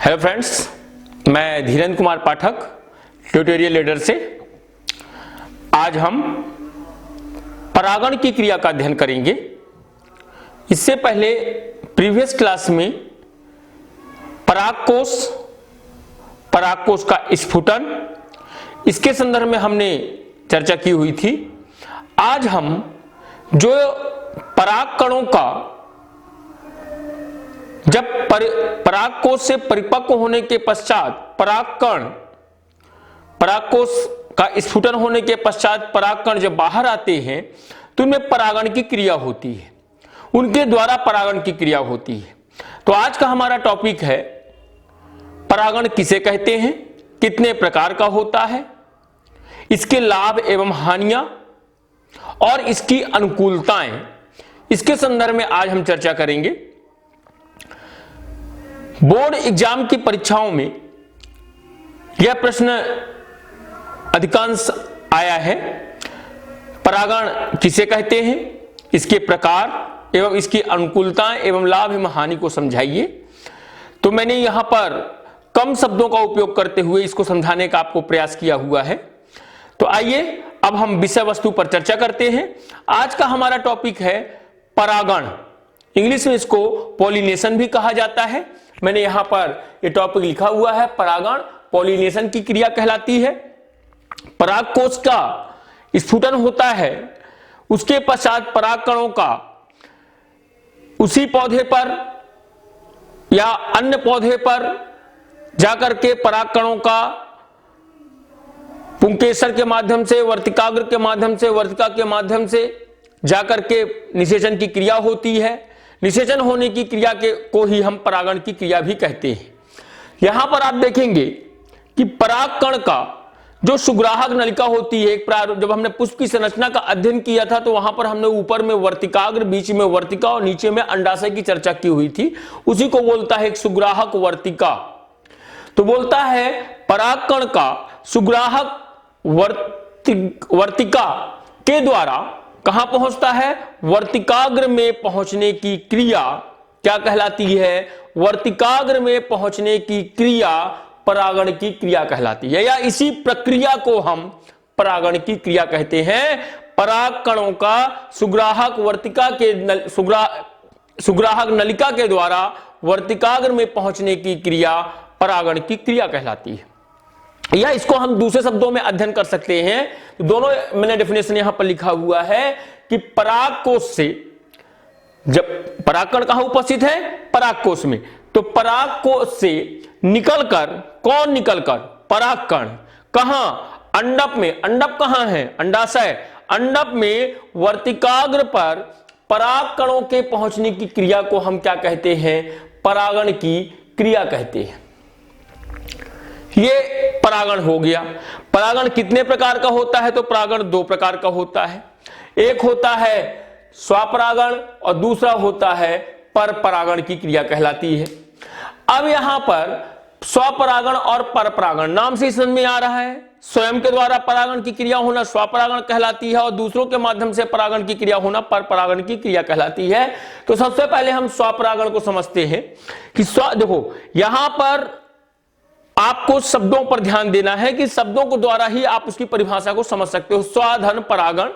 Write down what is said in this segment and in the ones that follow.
Hello friends, मैं Dhirendra Kumar Pathak tutorial leader से। आज हम परागण की क्रिया का अध्ययन करेंगे। इससे पहले प्रीवियस क्लास में परागकोश का स्फुटन, इसके संदर्भ में हमने चर्चा की हुई थी। आज हम जो पराग कणों का जब परागकोश से परिपक्व होने के पश्चात परागकोश का स्फुटन होने के पश्चात परागकण जब बाहर आते हैं तो उनमें परागण की क्रिया होती है, उनके द्वारा परागण की क्रिया होती है। तो आज का हमारा टॉपिक है परागण किसे कहते हैं, कितने प्रकार का होता है, इसके लाभ एवं हानियां और इसकी अनुकूलताएं, इसके संदर्भ में आज हम चर्चा करेंगे। बोर्ड एग्जाम की परीक्षाओं में यह प्रश्न अधिकांश आया है, परागण किसे कहते हैं, इसके प्रकार एवं इसकी अनुकूलताएं एवं लाभ एवं हानि को समझाइए। तो मैंने यहां पर कम शब्दों का उपयोग करते हुए इसको समझाने का आपको प्रयास किया हुआ है। तो आइए अब हम विषय वस्तु पर चर्चा करते हैं। आज का हमारा टॉपिक है परागण। इंग्लिश में इसको पॉलिनेशन भी कहा जाता है। मैंने यहां पर यह टॉपिक लिखा हुआ है, परागण पॉलिनेशन की क्रिया कहलाती है। परागकोश का स्फुटन होता है, उसके पश्चात परागकणों का उसी पौधे पर या अन्य पौधे पर जाकर के परागकणों का पुंकेसर के माध्यम से, वर्तिकाग्र के माध्यम से, वर्तिका के माध्यम से जाकर के निषेचन की क्रिया होती है। निषेचन होने की क्रिया को ही हम परागण की क्रिया भी कहते हैं। यहां पर आप देखेंगे कि परागकण का जो सुग्राहक नलिका होती है, जब हमने पुष्प की संरचना का अध्ययन किया था तो वहां पर हमने ऊपर में वर्तिकाग्र, बीच में वर्तिका और नीचे में अंडाशय की चर्चा की हुई थी। उसी को बोलता है एक सुग्राहक वर्तिका। तो बोलता है परागकण का सुग्राहक वर्तिका के द्वारा कहां पहुंचता है, वर्तिकाग्र में पहुंचने की क्रिया क्या कहलाती है, वर्तिकाग्र में पहुंचने की क्रिया परागण की क्रिया कहलाती है, या इसी प्रक्रिया को हम परागण की क्रिया कहते हैं। परागकणों का सुग्राहक वर्तिका के सुग्राहक नलिका के द्वारा वर्तिकाग्र में पहुंचने की क्रिया परागण की क्रिया कहलाती है। या इसको हम दूसरे शब्दों में अध्ययन कर सकते हैं। तो दोनों मैंने डेफिनेशन यहां पर लिखा हुआ है कि परागकोश से, जब परागकण कहां उपस्थित है, परागकोश में, तो परागकोश से निकलकर कौन निकलकर, परागकण कहां, अंडप में, अंडप कहां है, अंडाशय, अंडप में वर्तिकाग्र पर परागकणों के पहुंचने की क्रिया को हम क्या कहते हैं, परागण की क्रिया कहते हैं। ये परागण हो गया। परागण कितने प्रकार का होता है, तो परागण दो प्रकार का होता है। एक होता है स्वपरागण और दूसरा होता है परपरागण की क्रिया कहलाती है। अब यहां पर स्वपरागण और परपरागण नाम से समझ में आ रहा है, स्वयं के द्वारा परागण की क्रिया होना स्वपरागण कहलाती है और दूसरों के माध्यम से परागण की क्रिया होना परपरागण की क्रिया कहलाती है। तो सबसे पहले हम स्वपरागण को समझते हैं कि देखो यहां पर आपको शब्दों पर ध्यान देना है कि शब्दों को द्वारा ही आप उसकी परिभाषा को समझ सकते हो। स्वाधन परागण,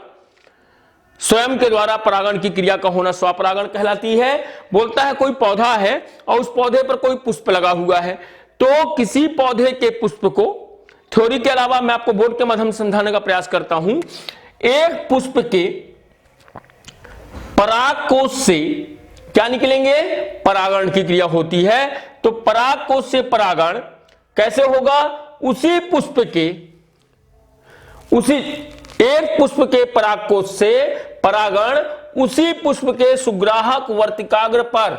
स्वयं के द्वारा परागण की क्रिया का होना स्वपरागण कहलाती है। बोलता है कोई पौधा है और उस पौधे पर कोई पुष्प लगा हुआ है, तो किसी पौधे के पुष्प को, थ्योरी के अलावा मैं आपको बोर्ड के माध्यम से समझाने का प्रयास करता हूं, एक पुष्प के परागकोश से क्या निकलेंगे, परागण की क्रिया होती है। तो परागकोश से परागण कैसे होगा, उसी एक पुष्प के परागकोश से परागण उसी पुष्प के सुग्राहक वर्तिकाग्र पर,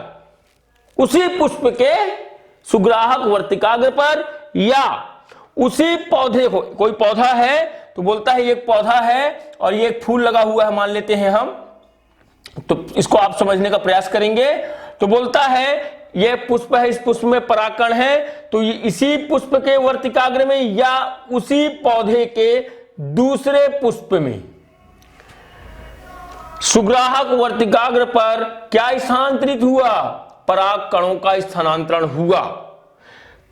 उसी पुष्प के सुग्राहक वर्तिकाग्र पर, या उसी पौधे को, कोई पौधा है तो बोलता है एक पौधा है और ये एक फूल लगा हुआ है मान लेते हैं हम, तो इसको आप समझने का प्रयास करेंगे। तो बोलता है यह पुष्प है, इस पुष्प में परागकण है, तो ये इसी पुष्प के वर्तिकाग्र में या उसी पौधे के दूसरे पुष्प में सुग्राहक वर्तिकाग्र पर क्या स्थानांतरित हुआ, पराग कणों का स्थानांतरण हुआ।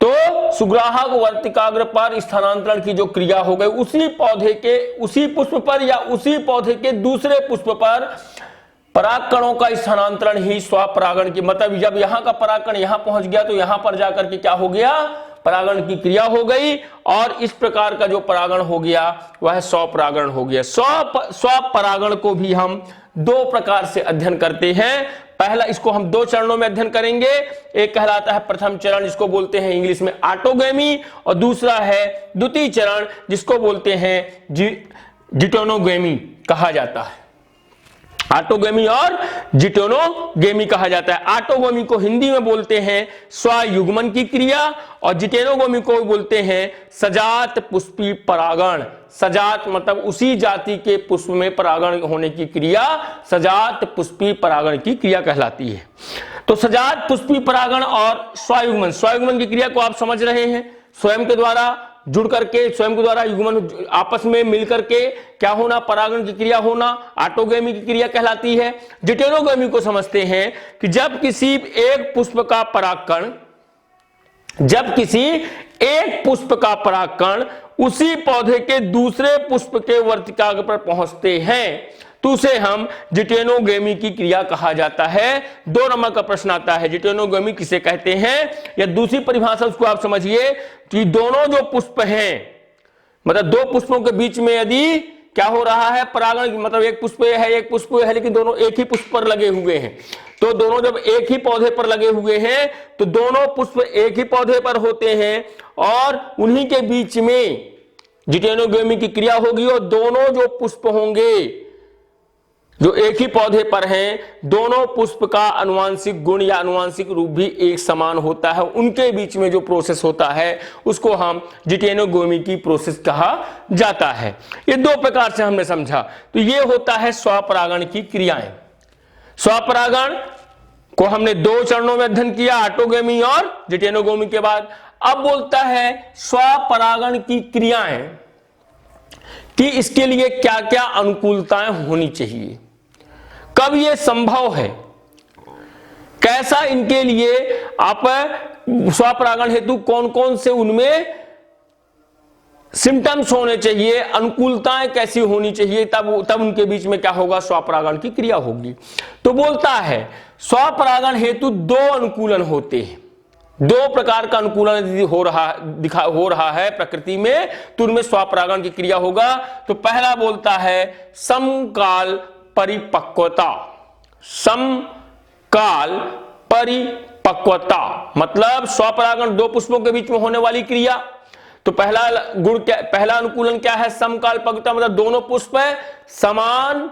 तो सुग्राहक वर्तिकाग्र पर स्थानांतरण की जो क्रिया हो गई, उसी पौधे के उसी पुष्प पर या उसी पौधे के दूसरे पुष्प पर परागकणों का स्थानांतरण ही स्वपरागण की, मतलब जब यहां का परागकण यहां पहुंच गया तो यहां पर जाकर के क्या हो गया, परागण की क्रिया हो गई, और इस प्रकार का जो परागण हो गया वह स्वपरागण हो गया। स्वपरागण को भी हम दो प्रकार से अध्ययन करते हैं। पहला, इसको हम दो चरणों में अध्ययन करेंगे। एक कहलाता है प्रथम चरण, जिसको बोलते हैं इंग्लिश में ऑटोगेमी, और दूसरा है द्वितीय चरण, जिसको बोलते हैं जिटोनोगेमी कहा जाता है। ऑटोगेमी और जिटेनोगेमी कहा जाता है। ऑटोगेमी को हिंदी में बोलते हैं स्वयुग्मन की क्रिया, और जिटेनोगेमी को बोलते हैं सजात पुष्पी परागण। सजात मतलब उसी जाति के पुष्प में परागण होने की क्रिया सजात पुष्पी परागण की क्रिया कहलाती है। तो सजात पुष्पी परागण और स्वयुग्मन, स्वयुग्मन की क्रिया को आप समझ रहे हैं, स्वयं के द्वारा जुड़ करके, स्वयं के द्वारा युग्मन आपस में मिल करके क्या होना, परागण की क्रिया होना, ऑटोगेमी की क्रिया कहलाती है। जिटेनोगेमी को समझते हैं कि जब किसी एक पुष्प का परागकण उसी पौधे के दूसरे पुष्प के वर्तिकाग्र पर पहुंचते हैं तो उसे हम जिटेनोगेमी की क्रिया कहा जाता है। 2 नंबर का प्रश्न आता है, जिटेनोगेमी किसे कहते हैं, या दूसरी परिभाषा उसको आप समझिए कि दोनों जो पुष्प हैं, मतलब दो पुष्पों के बीच में यदि क्या हो रहा है, परागण, मतलब एक पुष्प है लेकिन दोनों एक ही पुष्प पर लगे हुए हैं, तो दोनों जब एक ही पौधे पर लगे हुए हैं तो दोनों पुष्प एक ही पौधे पर होते हैं और उन्हीं के बीच में जिटेनोगेमी की क्रिया होगी, और दोनों जो पुष्प होंगे जो एक ही पौधे पर हैं, दोनों पुष्प का आनुवंशिक गुण या आनुवंशिक रूप भी एक समान होता है, उनके बीच में जो प्रोसेस होता है उसको हम जिटेनोगेमी की प्रोसेस कहा जाता है। ये 2 प्रकार से हमने समझा। तो ये होता है स्वपरागण की क्रियाएं। स्वपरागण को हमने 2 चरणों में अध्ययन किया, ऑटोगेमी और जिटेनोगेमी के बाद। अब बोलता है स्वपरागण की क्रियाएं कि इसके लिए क्या क्या अनुकूलताएं होनी चाहिए, कब यह संभव है, कैसा इनके लिए आप स्वपरागण हेतु कौन कौन से उनमें सिम्टम्स होने चाहिए, अनुकूलताएं कैसी होनी चाहिए, तब उनके बीच में क्या होगा, स्वपरागण की क्रिया होगी। तो बोलता है स्वपरागण हेतु 2 अनुकूलन होते हैं, 2 प्रकार का अनुकूलन हो रहा है प्रकृति में, तो उनमें स्वपरागण की क्रिया होगा। तो पहला बोलता है समकाल परिपक्वता। समकाल परिपक्वता मतलब स्वपरागण 2 पुष्पों के बीच में होने वाली क्रिया। तो पहला गुण क्या, पहला अनुकूलन क्या है, समकाल परिपक्वता, मतलब दोनों पुष्प समान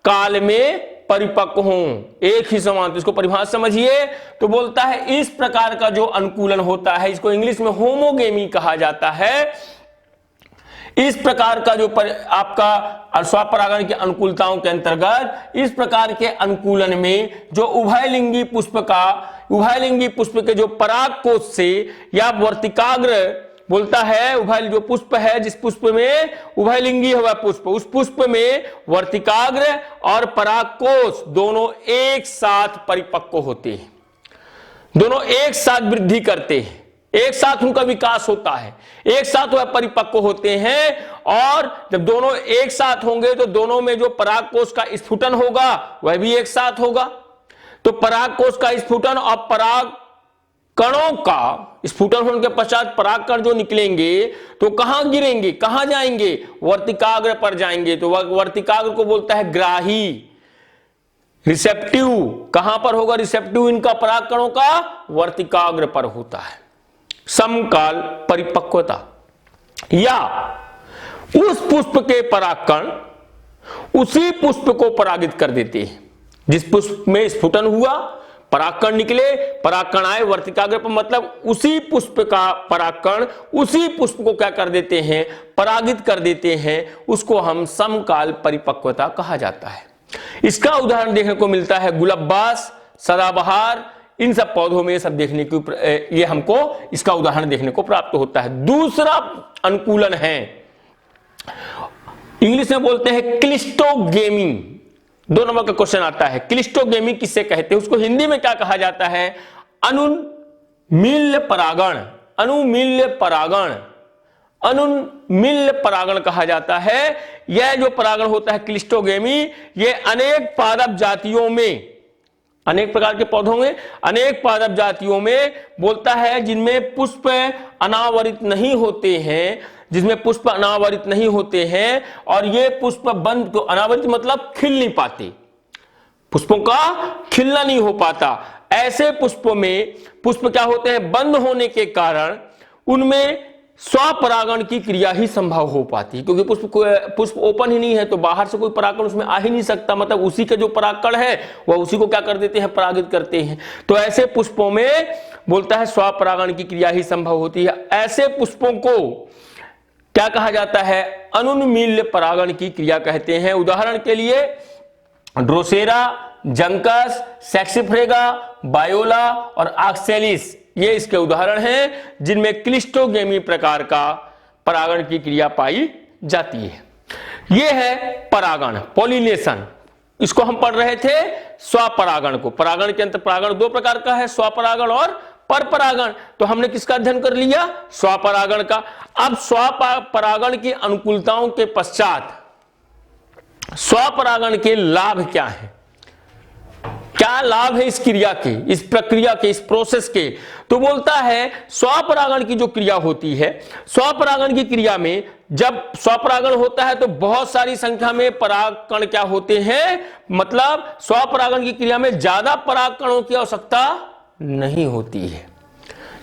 काल में परिपक्व हों, एक ही समान। तो इसको परिभाषा समझिए। तो बोलता है इस प्रकार का जो अनुकूलन होता है, इसको इंग्लिश में होमोगेमी कहा जाता है। इस प्रकार का जो आपका स्वपरागण की अनुकूलताओं के अंतर्गत इस प्रकार के अनुकूलन में जो उभयलिंगी पुष्प के जो परागकोश से या वर्तिकाग्र बोलता है, उभय जो पुष्प है, जिस पुष्प में उभयलिंगी हुआ पुष्प, उस पुष्प में वर्तिकाग्र और परागकोश दोनों एक साथ परिपक्व होते हैं, दोनों एक साथ वृद्धि करते हैं, एक साथ उनका विकास होता है, एक साथ वह परिपक्व होते हैं। और जब दोनों एक साथ होंगे तो दोनों में जो परागकोश का स्फुटन होगा वह भी एक साथ होगा। तो परागकोश का स्फुटन और पराग कणों का स्फुटन होने के पश्चात परागकण जो निकलेंगे तो कहां गिरेंगे, कहां जाएंगे, वर्तिकाग्र पर जाएंगे। तो वर्तिकाग्र को बोलता है ग्राही, रिसेप्टिव। कहां पर होगा रिसेप्टिव इनका, परागकणों का वर्तिकाग्र पर होता है। समकाल परिपक्वता, या उस पुष्प के परागकण उसी पुष्प को परागित कर देते हैं, जिस पुष्प में स्फुटन हुआ, परागकण निकले, परागकण आए वर्तिकाग्र पर, मतलब उसी पुष्प का परागकण उसी पुष्प को क्या कर देते हैं, परागित कर देते हैं। उसको हम समकाल परिपक्वता कहा जाता है। इसका उदाहरण देखने को मिलता है गुलब्बास, सदाबहार, इन सब पौधों में सब देखने को ये हमको इसका उदाहरण देखने को प्राप्त होता है। दूसरा अनुकूलन है, इंग्लिश में बोलते हैं क्लिस्टोगेमी। 2 नंबर का क्वेश्चन आता है, क्लिस्टोगेमी किसे कहते हैं, उसको हिंदी में क्या कहा जाता है, अनुन्मील्य परागण। अनुमील्य परागण, अनुमील्य परागण कहा जाता है। यह जो परागण होता है क्लिस्टोगेमी, ये अनेक पादप जातियों में, अनेक प्रकार के पौधों में, अनेक पादप जातियों में बोलता है जिनमें पुष्प अनावरित नहीं होते हैं, जिसमें पुष्प अनावरित नहीं होते हैं, और ये पुष्प बंद, तो अनावरित मतलब खिल नहीं पाते, पुष्पों का खिलना नहीं हो पाता। ऐसे पुष्पों में पुष्प क्या होते हैं, बंद होने के कारण उनमें स्वपरागण की क्रिया ही संभव हो पाती है, क्योंकि पुष्प ओपन ही नहीं है, तो बाहर से कोई परागण उसमें आ ही नहीं सकता, मतलब उसी का जो परागकण है वह उसी को क्या कर देते हैं, परागित करते हैं। तो ऐसे पुष्पों में बोलता है स्वपरागण की क्रिया ही संभव होती है। ऐसे पुष्पों को क्या कहा जाता है, अनुन्मील्य परागण की क्रिया कहते हैं। उदाहरण के लिए ड्रोसेरा, जंकस, सेक्सिफ्रेगा, बायोला और ऑक्सेलिस, ये इसके उदाहरण हैं जिनमें क्लिस्टोगेमी प्रकार का परागण की क्रिया पाई जाती है। यह है परागण, पॉलिनेशन। इसको हम पढ़ रहे थे स्वपरागण को। परागण के अंतर परागण दो प्रकार का है, स्वपरागण और परपरागण। तो हमने किसका अध्ययन कर लिया, स्वपरागण का। अब स्वपरागण की अनुकूलताओं के पश्चात स्वपरागण के लाभ क्या है, क्या लाभ है इस क्रिया के, इस प्रक्रिया के, इस प्रोसेस के। तो बोलता है स्वपरागण की जो क्रिया होती है, स्वपरागण की क्रिया में जब स्वपरागण होता है तो बहुत सारी संख्या में परागकण क्या होते हैं, मतलब स्वपरागण की क्रिया में ज्यादा परागकणों की आवश्यकता नहीं होती है,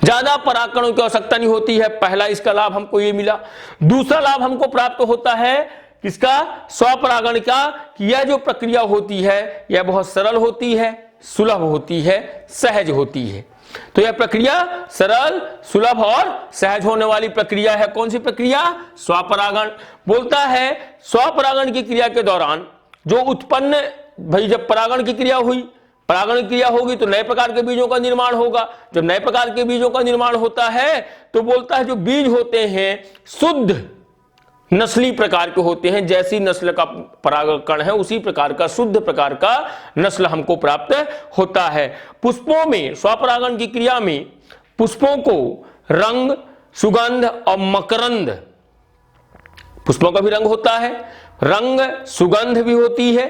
ज्यादा परागकणों की आवश्यकता नहीं होती है। पहला इसका लाभ हमको ये मिला। दूसरा लाभ हमको प्राप्त होता है किसका, स्वपरागण का, कि यह जो प्रक्रिया होती है यह बहुत सरल होती है, सुलभ होती है, सहज होती है। तो यह प्रक्रिया सरल, सुलभ और सहज होने वाली प्रक्रिया है। कौन सी प्रक्रिया, स्वपरागण। बोलता है स्वपरागण की क्रिया के दौरान जो उत्पन्न, भाई जब परागण की क्रिया हुई, परागण की क्रिया होगी तो नए प्रकार के बीजों का निर्माण होगा। जब नए प्रकार के बीजों का निर्माण होता है तो बोलता है जो बीज होते हैं शुद्ध नस्ली प्रकार के होते हैं, जैसी नस्ल का परागकण है उसी प्रकार का, शुद्ध प्रकार का नस्ल हमको प्राप्त होता है। पुष्पों में, स्वपरागण की क्रिया में पुष्पों को रंग, सुगंध और मकरंद, पुष्पों का भी रंग होता है, रंग सुगंध भी होती है,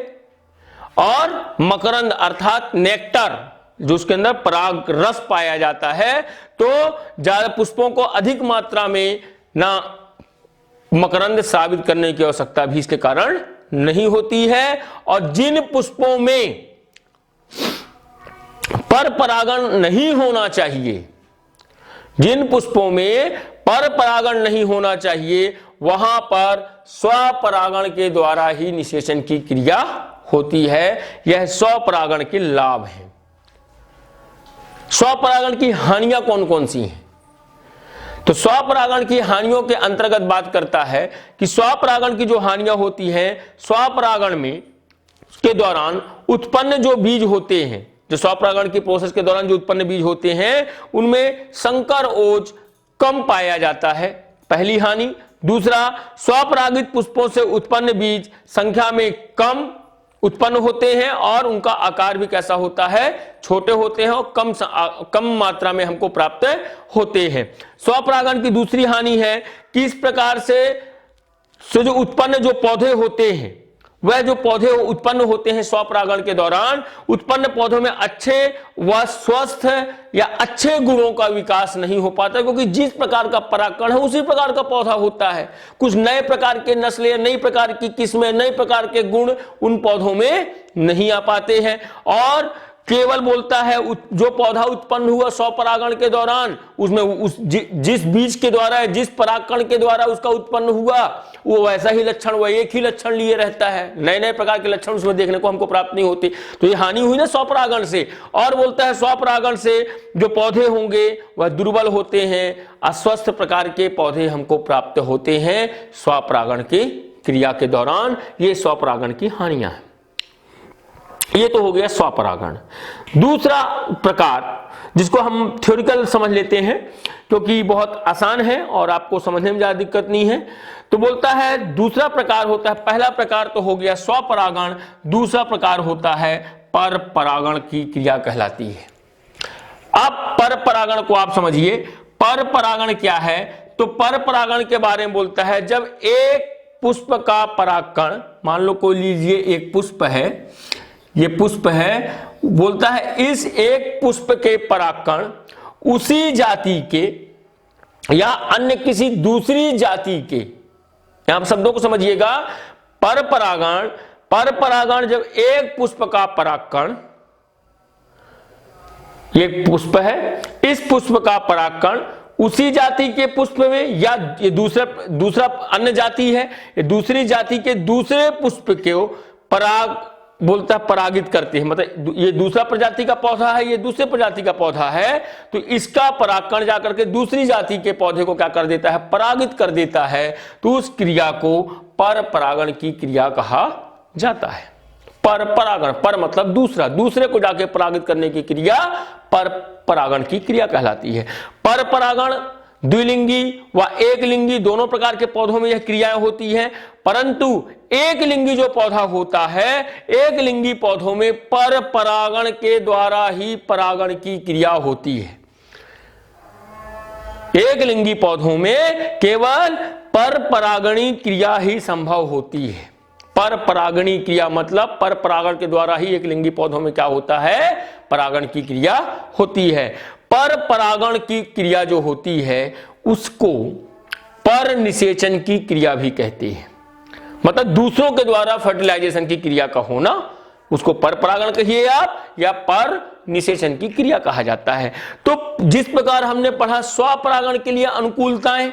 और मकरंद अर्थात नेक्टर, जो उसके अंदर पराग रस पाया जाता है। तो ज्यादा पुष्पों को अधिक मात्रा में ना मकरंद साबित करने की आवश्यकता भी इसके कारण नहीं होती है। और जिन पुष्पों में पर परागण नहीं होना चाहिए, जिन पुष्पों में पर परागण नहीं होना चाहिए, वहां पर स्वपरागण के द्वारा ही निषेचन की क्रिया होती है। यह स्वपरागण के लाभ है। स्वपरागण की हानियां कौन कौन सी हैं, तो स्वपरागण की हानियों के अंतर्गत बात करता है कि स्वपरागण की जो हानियां होती हैं, स्वपरागण में के दौरान उत्पन्न जो बीज होते हैं, जो स्वपरागण की प्रोसेस के दौरान जो उत्पन्न बीज होते हैं उनमें संकर ओज कम पाया जाता है, पहली हानि। दूसरा, स्वपरागित पुष्पों से उत्पन्न बीज संख्या में कम उत्पन्न होते हैं और उनका आकार भी कैसा होता है, छोटे होते हैं और कम मात्रा में हमको प्राप्त होते हैं। स्वपरागण की दूसरी हानि है कि इस प्रकार से जो उत्पन्न जो पौधे होते हैं, वह जो पौधे उत्पन्न होते हैं स्वपरागण के दौरान, उत्पन्न पौधों में अच्छे व स्वस्थ या अच्छे गुणों का विकास नहीं हो पाता, क्योंकि जिस प्रकार का परागकण है उसी प्रकार का पौधा होता है। कुछ नए प्रकार के नस्ल या नई प्रकार की किस्में, नए प्रकार के गुण उन पौधों में नहीं आ पाते हैं। और केवल बोलता है जो पौधा उत्पन्न हुआ स्वपरागण के दौरान, उसमें जिस बीज के द्वारा, जिस परागकण के द्वारा उसका उत्पन्न हुआ, वो वैसा ही लक्षण, वह एक ही लक्षण लिए रहता है, नए नए प्रकार के लक्षण उसमें देखने को हमको प्राप्त नहीं होते। तो ये हानि हुई ना स्वपरागण से। और बोलता है स्वपरागण से जो पौधे होंगे वह दुर्बल होते हैं, अस्वस्थ प्रकार के पौधे हमको प्राप्त होते हैं स्वपरागण की क्रिया के दौरान। ये स्वपरागण की हानियां हैं। ये तो हो गया स्वपरागण। दूसरा प्रकार जिसको हम थ्योरिकल समझ लेते हैं क्योंकि बहुत आसान है और आपको समझने में ज्यादा दिक्कत नहीं है, तो बोलता है दूसरा प्रकार होता है, पहला प्रकार तो हो गया स्वपरागण, दूसरा प्रकार होता है परपरागण की क्रिया कहलाती है। अब परपरागण को आप समझिए। पर परागण क्या है? तो पर परागण के बारे में बोलता है जब एक पुष्प का परागकण, मान लो कोई लीजिए एक पुष्प है, ये पुष्प है, बोलता है इस एक पुष्प के परागकण उसी जाति के या अन्य किसी दूसरी जाति के, यहां शब्दों को समझिएगा, पर परागण जब एक पुष्प का परागकण, एक पुष्प है, इस पुष्प का परागकण उसी जाति के पुष्प में या ये दूसरा अन्य जाति है, ये दूसरी जाति के दूसरे पुष्प को बोलता है परागित करते हैं, मतलब ये दूसरा प्रजाति का पौधा है, ये दूसरे प्रजाति का पौधा है, तो इसका परागकण जाकर के दूसरी जाति के पौधे को क्या कर देता है? परागित कर देता है। तो उस क्रिया को पर परागण की क्रिया कहा जाता है। पर परागण, पर मतलब दूसरे को जाके परागित करने की क्रिया पर परागण की क्रिया कहलाती है। पर परागण द्विलिंगी व एक लिंगी दोनों प्रकार के पौधों में यह क्रियाएं होती हैं, परंतु एक लिंगी जो पौधा होता है, एक लिंगी पौधों में पर परागण के द्वारा ही परागण की क्रिया होती है। एक लिंगी पौधों में केवल पर परागणी क्रिया ही संभव होती है। पर परागणी क्रिया मतलब पर परागण के द्वारा ही एक लिंगी पौधों में क्या होता है? परागण की क्रिया होती है। पर परागण की क्रिया जो होती है उसको पर निषेचन की क्रिया भी कहते हैं, मतलब दूसरों के द्वारा फर्टिलाइजेशन की क्रिया का होना, उसको पर परागण कहिए आप या पर निषेचन की क्रिया कहा जाता है। तो जिस प्रकार हमने पढ़ा स्वपरागण के लिए अनुकूलताएं,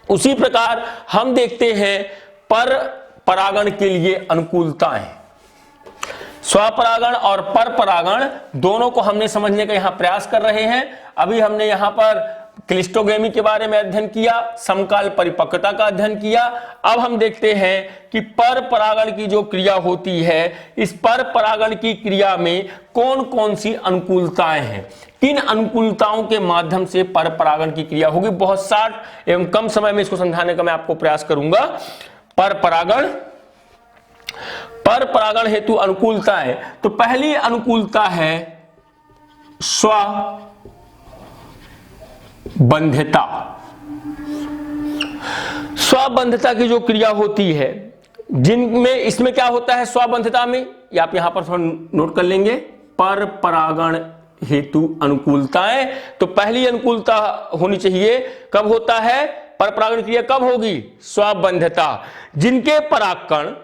उसी प्रकार हम देखते हैं पर परागण के लिए अनुकूलताएं। स्वपरागण और पर परागण दोनों को हमने समझने का यहां प्रयास कर रहे हैं। अभी हमने यहां पर क्लिस्टोगेमी के बारे में अध्ययन किया, समकाल परिपक्वता का अध्ययन किया। अब हम देखते हैं कि पर परागण की जो क्रिया होती है, इस पर परागण की क्रिया में कौन कौन सी अनुकूलताएं हैं, किन अनुकूलताओं के माध्यम से पर परागण की क्रिया होगी। बहुत शार्ट एवं कम समय में इसको समझाने का मैं आपको प्रयास करूंगा। पर परागण हेतु अनुकूलताएं, तो पहली अनुकूलता है स्वबंध्यता। स्वबंध्यता की जो क्रिया होती है, जिनमें इसमें क्या होता है स्वबंध्यता में, ये आप यहां पर थोड़ा नोट कर लेंगे, पर परागण हेतु अनुकूलताएं। तो पहली अनुकूलता होनी चाहिए, कब होता है पर परागण क्रिया, कब होगी? स्वबंध्यता, जिनके परागकण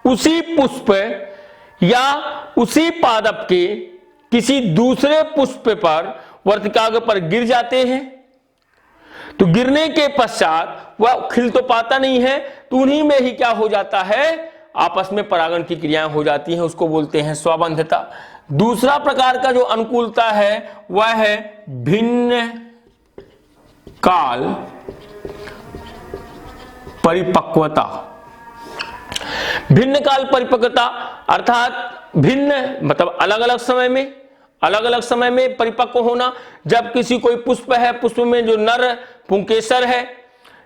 उसी पुष्प या उसी पादप के किसी दूसरे पुष्प पर वर्तिकाग्र पर गिर जाते हैं, तो गिरने के पश्चात वह खिल तो पाता नहीं है, तो उन्हीं में ही क्या हो जाता है? आपस में परागण की क्रियाएं हो जाती हैं, उसको बोलते हैं स्वबंध्यता। दूसरा प्रकार का जो अनुकूलता है वह है भिन्न काल परिपक्वता। भिन्न काल परिपक्वता अर्थात भिन्न मतलब अलग अलग समय में परिपक्व होना। जब किसी कोई पुष्प है, पुष्प में जो नर पुंकेसर है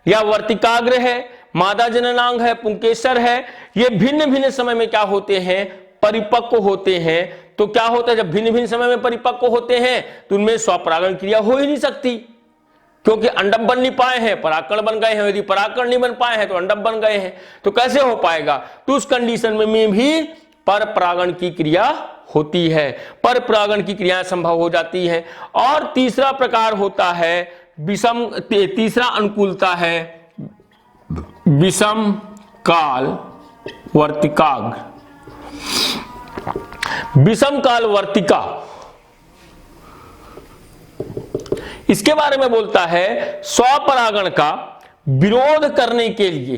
या वर्तिकाग्र है, मादा जननांग है, पुंकेसर है, ये भिन्न भिन्न समय में क्या होते हैं? परिपक्व होते हैं। तो क्या होता है, जब भिन्न भिन्न समय में परिपक्व होते हैं तो उनमें स्वपरागण क्रिया हो ही नहीं सकती, क्योंकि अंडक बन नहीं पाए हैं, परागकण बन गए हैं। यदि परागकण नहीं बन पाए हैं तो अंडक बन गए हैं, तो कैसे हो पाएगा? तो उस कंडीशन में भी पर परागण की क्रिया होती है, पर परागण की क्रियाएं संभव हो जाती है। और तीसरा प्रकार होता है तीसरा अनुकूलता है विषम काल वर्तिकाग्र। विषम काल वर्तिका, इसके बारे में बोलता है स्वपरागण का विरोध करने के लिए,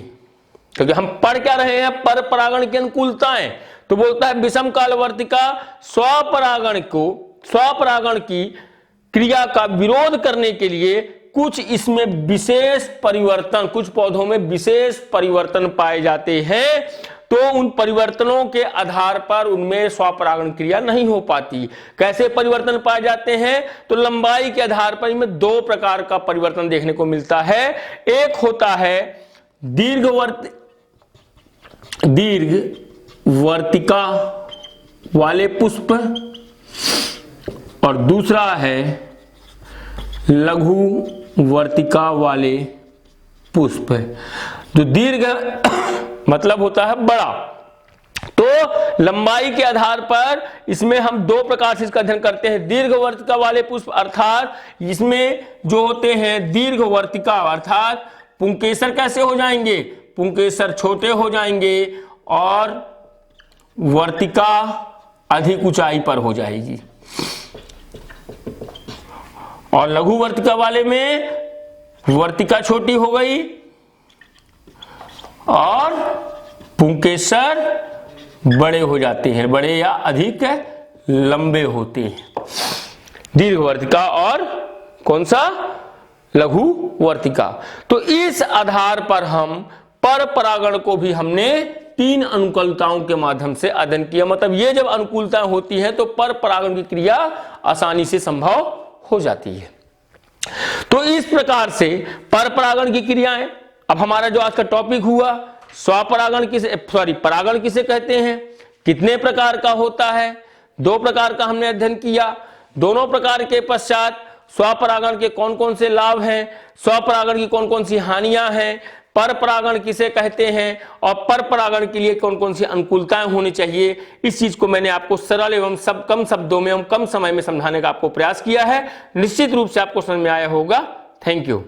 क्योंकि हम पढ़ क्या रहे हैं? पर परागण की अनुकूलताएं। तो बोलता है विषम काल वर्तिका स्वपरागण की क्रिया का विरोध करने के लिए कुछ इसमें विशेष परिवर्तन, कुछ पौधों में विशेष परिवर्तन पाए जाते हैं, तो उन परिवर्तनों के आधार पर उनमें स्वपरागण क्रिया नहीं हो पाती। कैसे परिवर्तन पाए जाते हैं? तो लंबाई के आधार पर इनमें दो प्रकार का परिवर्तन देखने को मिलता है। एक होता है दीर्घ वर्तिका वाले पुष्प, और दूसरा है लघु वर्तिका वाले पुष्प है। जो दीर्घ मतलब होता है बड़ा, तो लंबाई के आधार पर इसमें हम दो प्रकार से इसका अध्ययन करते हैं। दीर्घ वर्तिका वाले पुष्प अर्थात इसमें जो होते हैं दीर्घ वर्तिका अर्थात पुंकेसर कैसे हो जाएंगे, पुंकेसर छोटे हो जाएंगे और वर्तिका अधिक ऊंचाई पर हो जाएगी। और लघु वर्तिका वाले में वर्तिका छोटी हो गई और पुंकेसर बड़े हो जाते हैं, बड़े या अधिक लंबे होते हैं। दीर्घ वर्तिका और कौन सा, लघु वर्तिका। तो इस आधार पर हम पर परागण को भी हमने 3 अनुकूलताओं के माध्यम से अध्ययन किया। मतलब ये जब अनुकूलताएं होती हैं तो पर परागण की क्रिया आसानी से संभव हो जाती है। तो इस प्रकार से पर परागण की क्रियाएं। अब हमारा जो आज का टॉपिक हुआ स्वपरागण किसे, परागण किसे कहते हैं, कितने प्रकार का होता है, 2 प्रकार का हमने अध्ययन किया। दोनों प्रकार के पश्चात स्वपरागण के कौन कौन से लाभ हैं, स्वपरागण की कौन कौन सी हानियां हैं, पर परागण किसे कहते हैं और पर परागण के लिए कौन कौन सी अनुकूलताएं होनी चाहिए, इस चीज को मैंने आपको सरल एवं कम शब्दों में एवं कम समय में समझाने का आपको प्रयास किया है। निश्चित रूप से आपको समझ में आया होगा। Thank you.